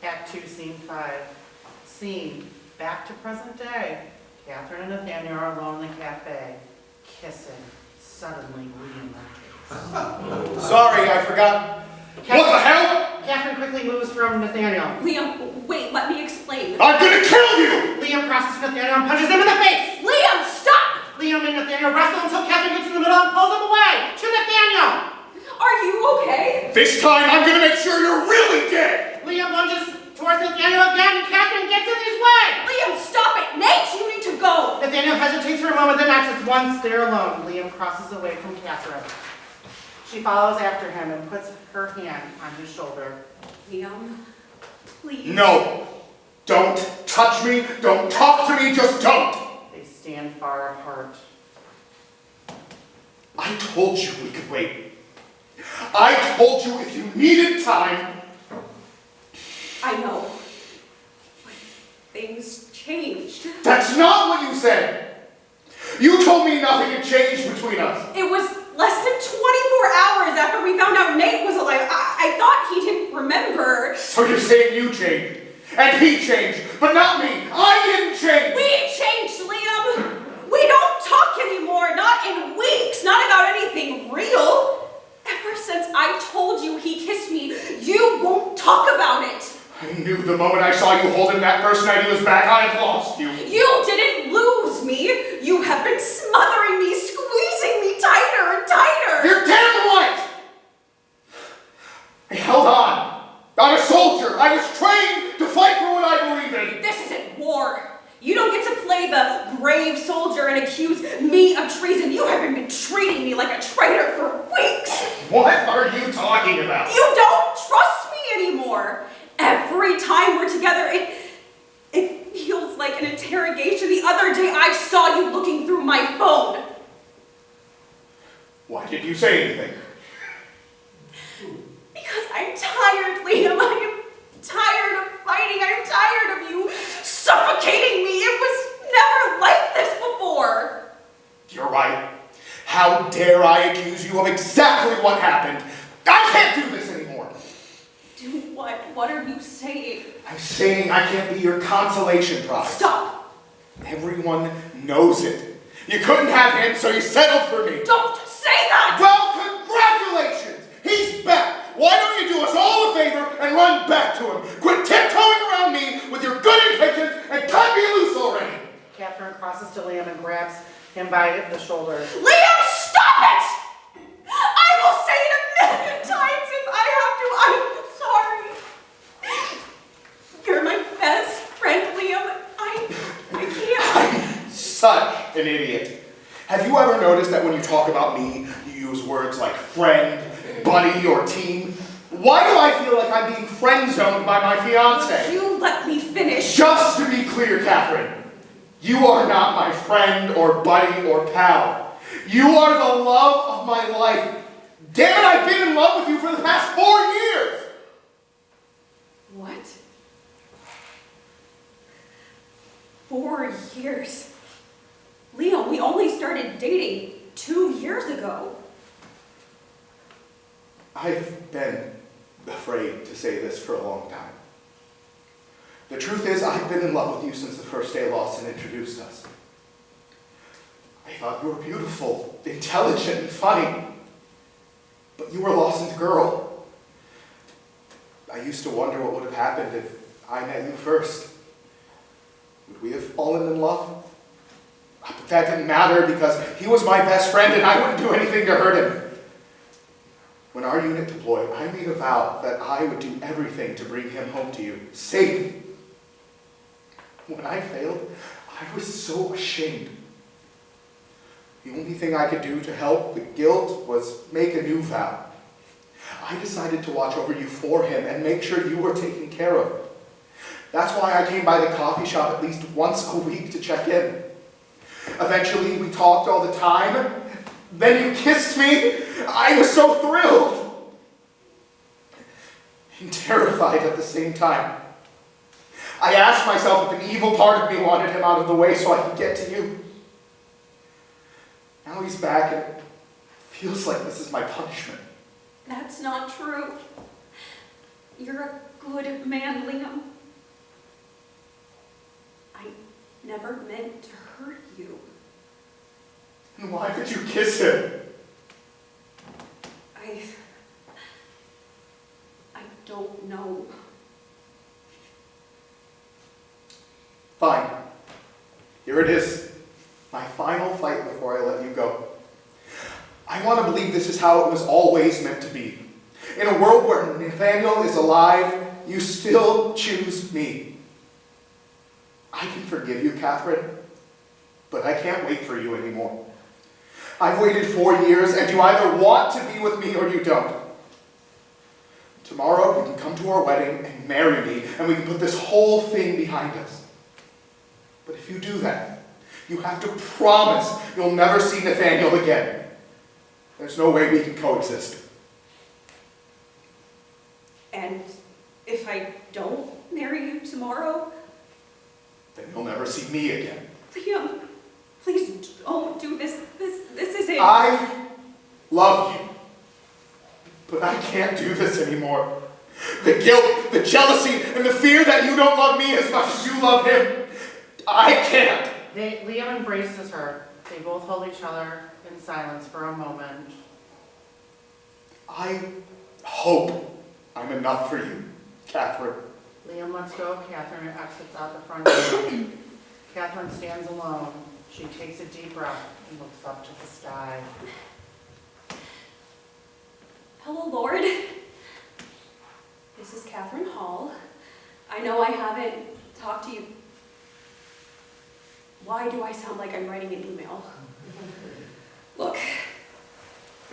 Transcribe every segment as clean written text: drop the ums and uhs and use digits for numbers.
Act 2, Scene 5. Scene, back to present day. Catherine and Nathaniel are alone in the cafe, kissing. Suddenly, Liam enters. Sorry, I forgot. What the hell? Catherine quickly moves from Nathaniel. Liam, wait, let me explain. I'm gonna kill you! Liam crosses Nathaniel and punches him in the face. Liam, stop! Liam and Nathaniel wrestle until Catherine gets in the middle and pulls him away to Nathaniel. Are you okay? This time, I'm gonna make sure you're really dead! Liam lunges towards Nathaniel again and Catherine gets in his way. Liam, stop it! Nate, you need to go! Nathaniel hesitates for a moment, then exits. Once they're alone, Liam crosses away from Catherine. She follows after him and puts her hand on his shoulder. Liam, please. No! Don't touch me! Don't talk to me! Just don't! They stand far apart. I told you we could wait. I told you if you needed time. I know. But things changed. That's not what you said! You told me nothing had changed between us. It was less than 24 hours after we found out Nate was alive. I thought he didn't remember. So you're saying you changed, and he changed, but not me. I didn't change. We changed, Liam. We don't talk anymore, not in weeks, not about anything real. Ever since I told you he kissed me, you won't talk about it. I knew the moment I saw you hold him that first night he was back, I had lost you. You didn't lose me. You have been smothering me, squeezing me tighter and tighter. You're damn right! I held on. I'm a soldier. I was trained to fight for what I believe in. This isn't war. You don't get to play the brave soldier and accuse me of treason. You haven't been treating me like a traitor for weeks. What are you talking about? You don't trust me anymore. Every time we're together, it feels like an interrogation. The other day, I saw you looking through my phone. Why did you say anything? Because I'm tired, Liam. I am tired of fighting. I'm tired of you suffocating me. It was never like this before. You're right. How dare I accuse you of exactly what happened? I can't do this anymore. Do what? What are you saying? I'm saying I can't be your consolation prize. Stop. Everyone knows it. You couldn't have him, so you settled for me. Don't say that! Well, congratulations! He's back! Why don't you do us all a favor and run back to him? Quit tiptoeing around me with your good intentions and cut me loose already! Catherine crosses to Liam and grabs him by the shoulder. Liam, stop it! I will say it a million times if I have to. I'm sorry. You're my best friend, Liam. I can't. I'm such an idiot. Have you ever noticed that when you talk about me, you use words like friend, buddy, or team? Why do I feel like I'm being friend-zoned by my fiancé? You let me finish. Just to be clear, Catherine, you are not my friend or buddy or pal. You are the love of my life. Damn it, I've been in love with you for the past 4 years. What? 4 years? Liam, we only started dating 2 years ago. I've been afraid to say this for a long time. The truth is, I've been in love with you since the first day Lawson introduced us. I thought you were beautiful, intelligent, and funny. But you were Lawson's girl. I used to wonder what would have happened if I met you first. Would we have fallen in love? But that didn't matter because he was my best friend and I wouldn't do anything to hurt him. When our unit deployed, I made a vow that I would do everything to bring him home to you, safe. When I failed, I was so ashamed. The only thing I could do to help the guilt was make a new vow. I decided to watch over you for him and make sure you were taken care of. That's why I came by the coffee shop at least once a week to check in. Eventually, we talked all the time. Then you kissed me. I was so thrilled and terrified at the same time. I asked myself if an evil part of me wanted him out of the way so I could get to you. Now he's back and it feels like this is my punishment. That's not true. You're a good man, Liam. I never meant to hurt you. And why did you kiss him? I don't know. Fine. Here it is. My final fight before I let you go. I want to believe this is how it was always meant to be. In a world where Nathaniel is alive, you still choose me. I can forgive you, Catherine, but I can't wait for you anymore. I've waited 4 years, and you either want to be with me or you don't. Tomorrow, you can come to our wedding and marry me, and we can put this whole thing behind us. But if you do that, you have to promise you'll never see Nathaniel again. There's no way we can coexist. And if I don't marry you tomorrow? Then you'll never see me again. Liam, please don't do this. This isn't... I love you. But I can't do this anymore. The guilt, the jealousy, and the fear that you don't love me as much as you love him. I can't. Liam embraces her. They both hold each other in silence for a moment. I hope I'm enough for you, Catherine. Liam lets go of Catherine and exits out the front door. Catherine stands alone. She takes a deep breath and looks up to the sky. Hello, Lord. This is Catherine Hall. I know I haven't talked to you. Why do I sound like I'm writing an email? Look,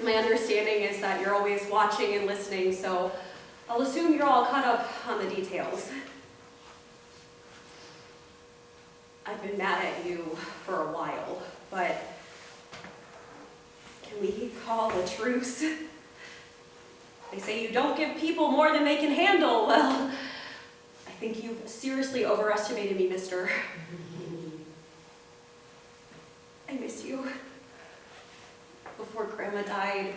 my understanding is that you're always watching and listening, so I'll assume you're all caught up on the details. I've been mad at you for a while, but can we call a truce? They say you don't give people more than they can handle. Well, I think you've seriously overestimated me, mister. I miss you. Before Grandma died,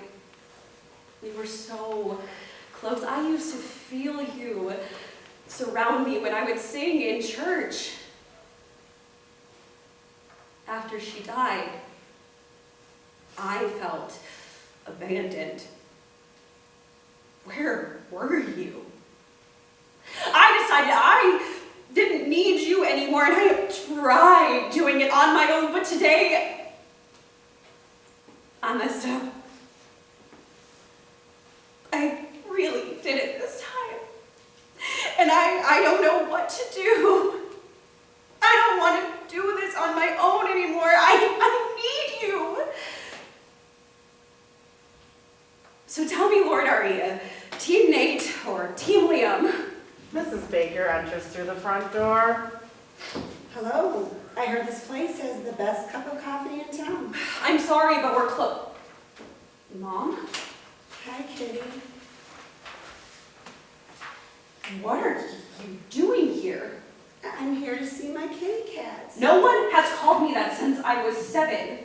we were so close. I used to feel you surround me when I would sing in church. After she died, I felt abandoned. Where were you? I decided I didn't need you anymore, and I tried doing it on my own, but today, I messed up. I really did it this time. And I don't know what to do. I don't want to do this on my own anymore. I need you. So tell me, Lord, are you Team Nate or Team Liam? Mrs. Baker enters through the front door. Hello. I heard this place has the best cup of coffee in town. I'm sorry, but we're close. Mom? Hi, Kitty. What are you doing here? I'm here to see my kitty cats. No one has called me that since I was 7.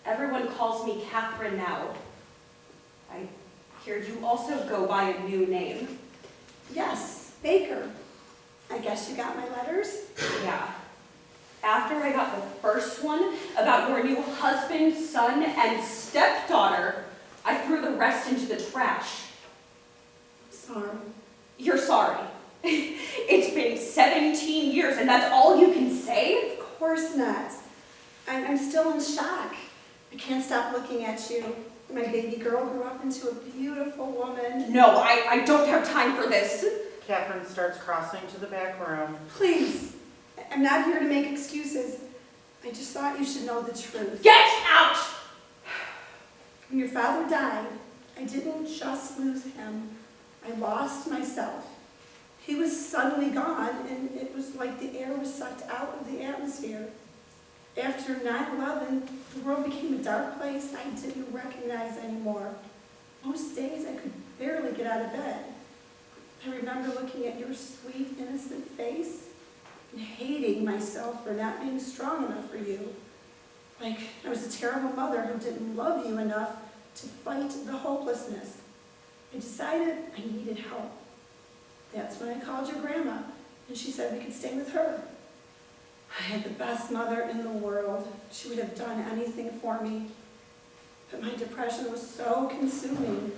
Everyone calls me Catherine now. I hear you also go by a new name. Yes, Baker. I guess you got my letters? Yeah. After I got the first one about your new husband, son, and stepdaughter, I threw the rest into the trash. Sorry. You're sorry. It's been 17 years and that's all you can say? Of course not. I'm still in shock. I can't stop looking at you. My baby girl grew up into a beautiful woman. No, I don't have time for this. Catherine starts crossing to the back room. Please. I'm not here to make excuses. I just thought you should know the truth. Get out! When your father died, I didn't just lose him. I lost myself. He was suddenly gone, and it was like the air was sucked out of the atmosphere. After 9/11, the world became a dark place I didn't recognize anymore. Most days I could barely get out of bed. I remember looking at your sweet, innocent face and hating myself for not being strong enough for you. Like I was a terrible mother who didn't love you enough to fight the hopelessness. I decided I needed help. That's when I called your grandma, and she said we could stay with her. I had the best mother in the world. She would have done anything for me. But my depression was so consuming,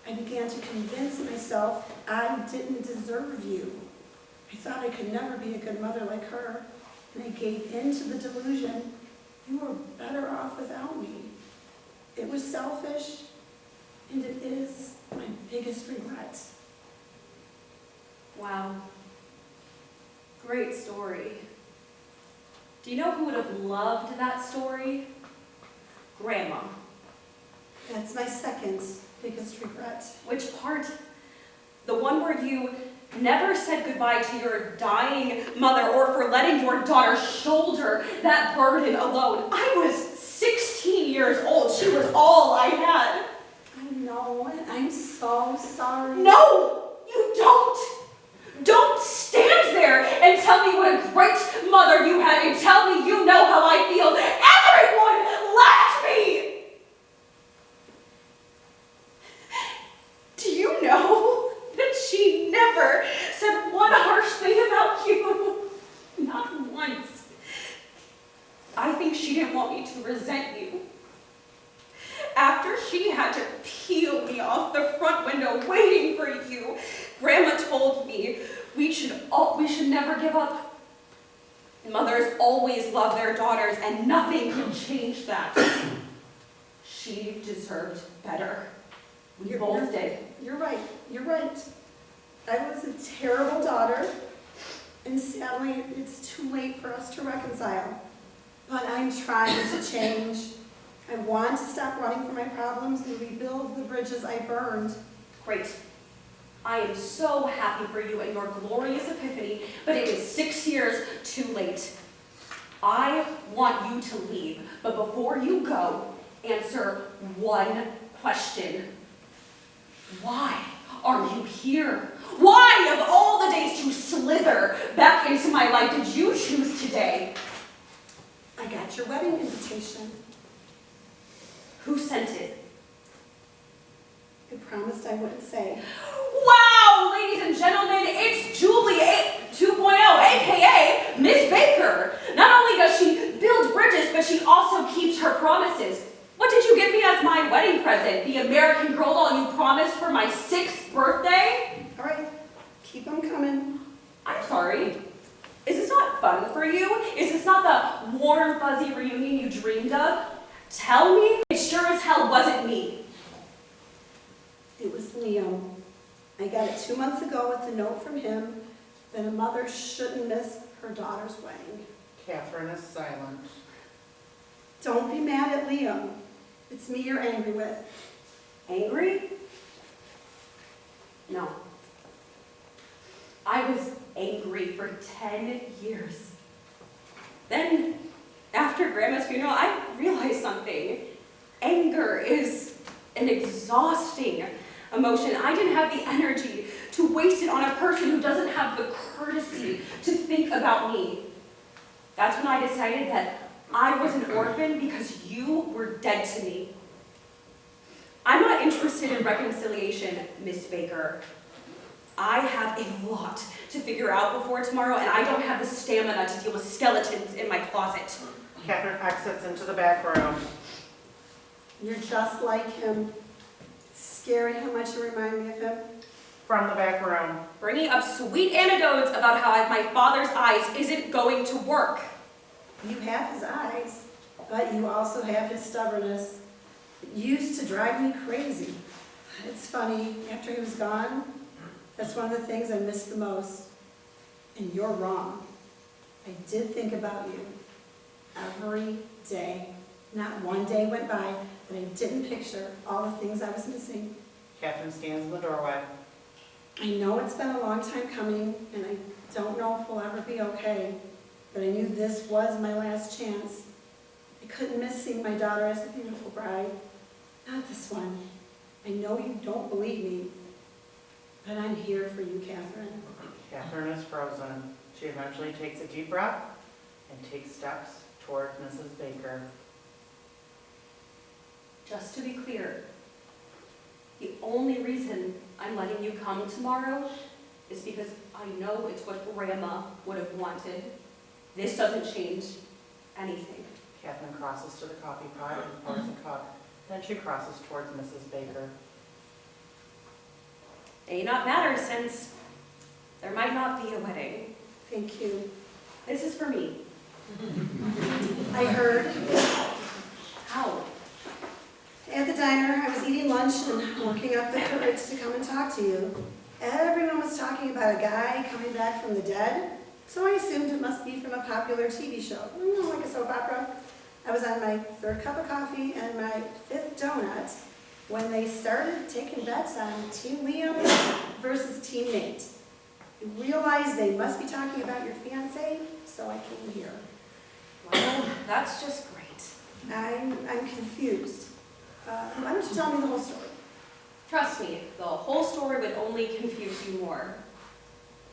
I began to convince myself I didn't deserve you. I thought I could never be a good mother like her, and I gave in to the delusion you were better off without me. It was selfish, and it is my biggest regret. Wow. Great story. Do you know who would have loved that story? Grandma. That's my second biggest regret. Which part? The one where you never said goodbye to your dying mother, or for letting your daughter shoulder that burden alone. I was 16 years old. She was all I had. I know, and I'm so sorry. No, you don't. Don't stand there and tell me what a great mother you had and tell me you know how I feel. Everyone left me. Do you know that she never said one harsh thing about you? Not once. I think she didn't want me to resent you. After she had to peel me off the front window waiting for you, Grandma told me we should never give up. Mothers always love their daughters, and nothing can change that. She deserved better. We both did. You're right. You're right. I was a terrible daughter, and sadly, it's too late for us to reconcile. But I'm trying to change. I want to stop running from my problems and rebuild the bridges I burned. Great. I am so happy for you and your glorious epiphany, but it is 6 years too late. I want you to leave, but before you go, answer one question. Why are you here? Why, of all the days to slither back into my life, did you choose today? I got your wedding invitation. Who sent it? I promised I wouldn't say. Wow, ladies and gentlemen, it's Julie 2.0, aka Miss Baker. Not only does she build bridges, but she also keeps her promises. What did you give me as my wedding present? The American Girl doll you promised for my 6th birthday? All right, keep them coming. I'm sorry. Is this not fun for you? Is this not the warm, fuzzy reunion you dreamed of? Tell me. It sure as hell wasn't me. It was Liam. I got it 2 months ago with a note from him that a mother shouldn't miss her daughter's wedding. Catherine is silent. Don't be mad at Liam. It's me you're angry with. Angry? No. I was angry for 10 years. Then, after Grandma's funeral, I realized something. Anger is an exhausting emotion. I didn't have the energy to waste it on a person who doesn't have the courtesy to think about me. That's when I decided that I was an orphan because you were dead to me. I'm not interested in reconciliation, Miss Baker. I have a lot to figure out before tomorrow, and I don't have the stamina to deal with skeletons in my closet. Catherine exits into the back room. You're just like him. It's scary how much you remind me of him. From the back room. Bringing up sweet anecdotes about how my father's eyes isn't going to work. You have his eyes, but you also have his stubbornness. It used to drive me crazy. It's funny, after he was gone, that's one of the things I miss the most. And you're wrong. I did think about you every day. Not one day went by that I didn't picture all the things I was missing. Catherine stands in the doorway. I know it's been a long time coming, and I don't know if we'll ever be okay, but I knew this was my last chance. I couldn't miss seeing my daughter as a beautiful bride. Not this one. I know you don't believe me, but I'm here for you, Catherine. Catherine is frozen. She eventually takes a deep breath and takes steps toward Mrs. Baker. Just to be clear, the only reason I'm letting you come tomorrow is because I know it's what Grandma would have wanted. This doesn't change anything. Catherine crosses to the coffee pot and pours a cup. Then she crosses towards Mrs. Baker. May not matter since there might not be a wedding. Thank you. This is for me. I heard. How? At the diner, I was eating lunch and working up the courage to come and talk to you. Everyone was talking about a guy coming back from the dead, so I assumed it must be from a popular TV show, like a soap opera. I was on my 3rd cup of coffee and my 5th donut when they started taking bets on Team Liam versus Team Nate. I realized they must be talking about your fiancé, so I came here. Well, that's just great. I'm confused. Why don't you tell me the whole story? Trust me, the whole story would only confuse you more.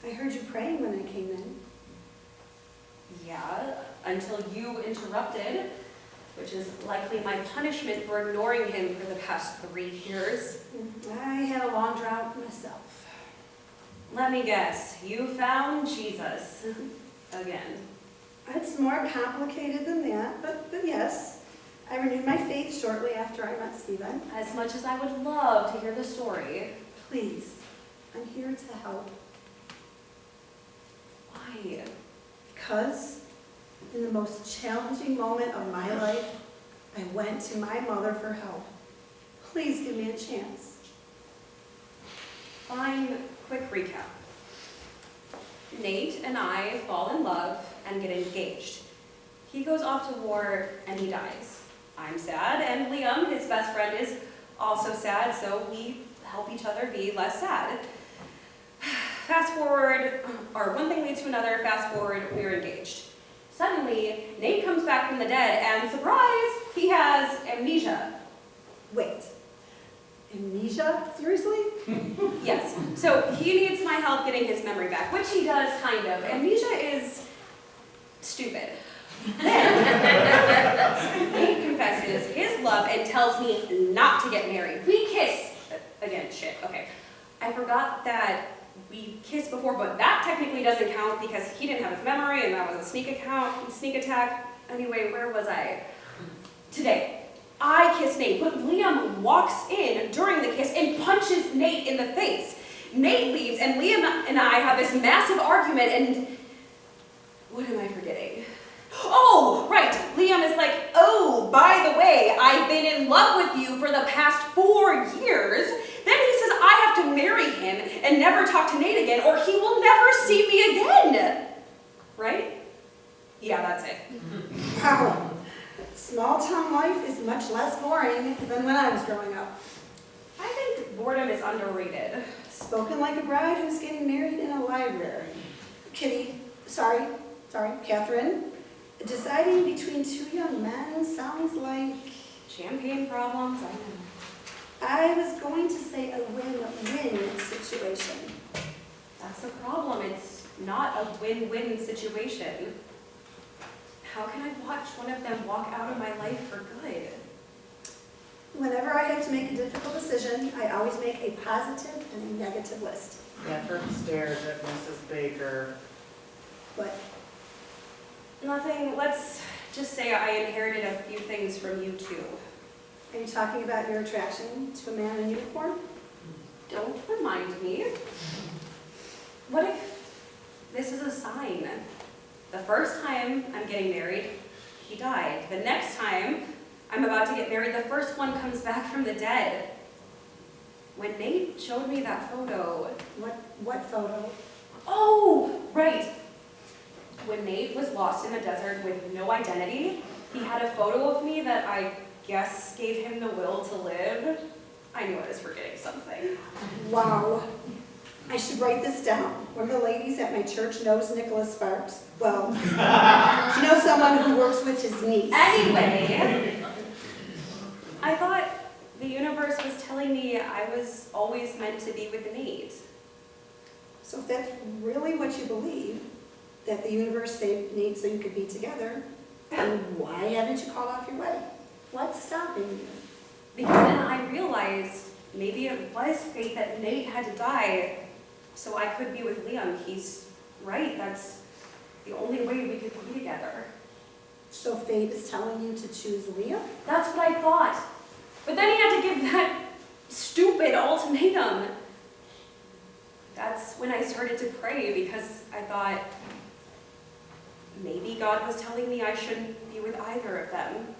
I heard you praying when I came in. Yeah, until you interrupted, which is likely my punishment for ignoring him for the past 3 years. I had a long drought myself. Let me guess, you found Jesus again. It's more complicated than that, but yes. I renewed my faith shortly after I met Stephen. As much as I would love to hear the story. Please, I'm here to help. Why? Because in the most challenging moment of my life, I went to my mother for help. Please give me a chance. Fine, quick recap. Nate and I fall in love and get engaged. He goes off to war and he dies. I'm sad, and Liam, his best friend, is also sad, so we help each other be less sad. Fast forward, or one thing leads to another, fast forward, we're engaged. Suddenly, Nate comes back from the dead, and surprise, he has amnesia. Wait, amnesia? Seriously? Yes, so he needs my help getting his memory back, which he does, kind of. Amnesia is stupid. Then, Nate confesses his love and tells me not to get married. We kiss. Again, shit, okay. I forgot that we kissed before, but that technically doesn't count because he didn't have his memory and that was a sneak attack. Anyway, where was I? Today, I kiss Nate, but Liam walks in during the kiss and punches Nate in the face. Nate leaves and Liam and I have this massive argument and what am I forgetting? Oh, right, Liam is like, oh, by the way, I've been in love with you for the past 4 years. Then he says I have to marry him and never talk to Nate again or he will never see me again. Right? Yeah, that's it. Wow. Small town life is much less boring than when I was growing up. I think boredom is underrated. Spoken like a bride who's getting married in a library. Catherine. Deciding between 2 young men sounds like... Champagne problems, I know. I was going to say a win-win situation. That's the problem. It's not a win-win situation. How can I watch one of them walk out of my life for good? Whenever I have to make a difficult decision, I always make a positive and a negative list. Catherine stares at Mrs. Baker. But Nothing. Let's just say I inherited a few things from you two. are you talking about your attraction to a man in uniform? Don't remind me. What if this is a sign? The first time I'm getting married, he died. The next time I'm about to get married, the first one comes back from the dead. When Nate showed me that photo... What photo? Oh, right. When Nate was lost in the desert with no identity, he had a photo of me that I guess gave him the will to live. I knew I was forgetting something. Wow. I should write this down. One of the ladies at my church knows Nicholas Sparks. Well, she knows someone who works with his niece. Anyway, I thought the universe was telling me I was always meant to be with Nate. So if that's really what you believe, that the universe saved Nate so you could be together, then why haven't you called off your wedding? What's stopping you? Because then I realized maybe it was fate that Nate had to die so I could be with Liam. He's right, that's the only way we could be together. So fate is telling you to choose Liam? That's what I thought. But then he had to give that stupid ultimatum. That's when I started to pray, because I thought maybe God was telling me I shouldn't be with either of them.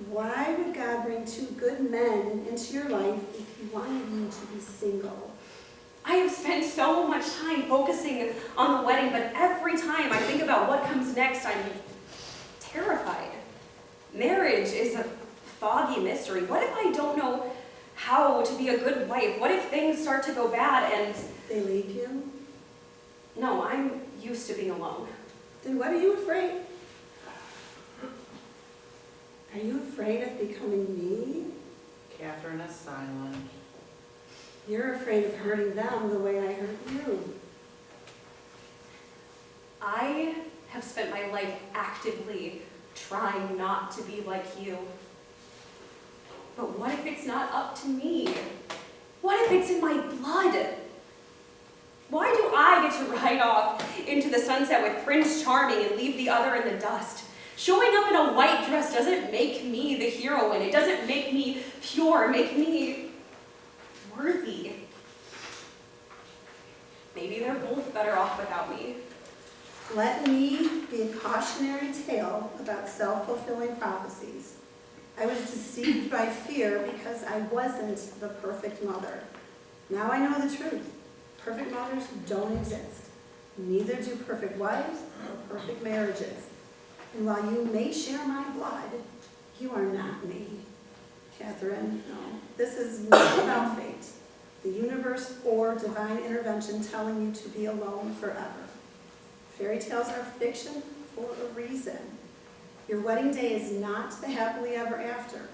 Why would God bring two good men into your life if he wanted you to be single? I have spent so much time focusing on the wedding, but every time I think about what comes next, I'm terrified. Marriage is a foggy mystery. What if I don't know how to be a good wife? What if things start to go bad and... They leave you? No, I'm used to being alone. Then what are you afraid? Are you afraid of becoming me? Catherine is silent. You're afraid of hurting them the way I hurt you. I have spent my life actively trying not to be like you. But what if it's not up to me? What if it's in my blood? Why do I get to ride off into the sunset with Prince Charming and leave the other in the dust? Showing up in a white dress doesn't make me the heroine. It doesn't make me pure, make me worthy. Maybe they're both better off without me. Let me be a cautionary tale about self-fulfilling prophecies. I was deceived by fear because I wasn't the perfect mother. Now I know the truth. Perfect mothers don't exist. Neither do perfect wives or perfect marriages. And while you may share my blood, you are not me. Catherine, no. This is not about fate, the universe, or divine intervention telling you to be alone forever. Fairy tales are fiction for a reason. Your wedding day is not the happily ever after.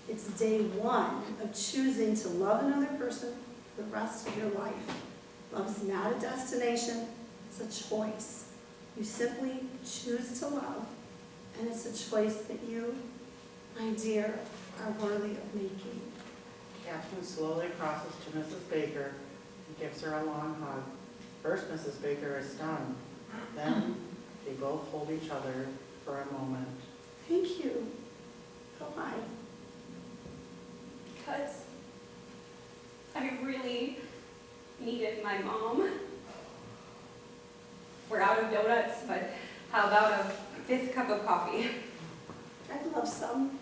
It's day one of choosing to love another person for the rest of your life. Love's not a destination, it's a choice. You simply choose to love, and it's a choice that you, my dear, are worthy of making. Catherine slowly crosses to Mrs. Baker and gives her a long hug. First, Mrs. Baker is stunned. Then, they both hold each other for a moment. Thank you. Why? Because I really needed my mom. We're out of donuts, but how about a 5th cup of coffee? I'd love some.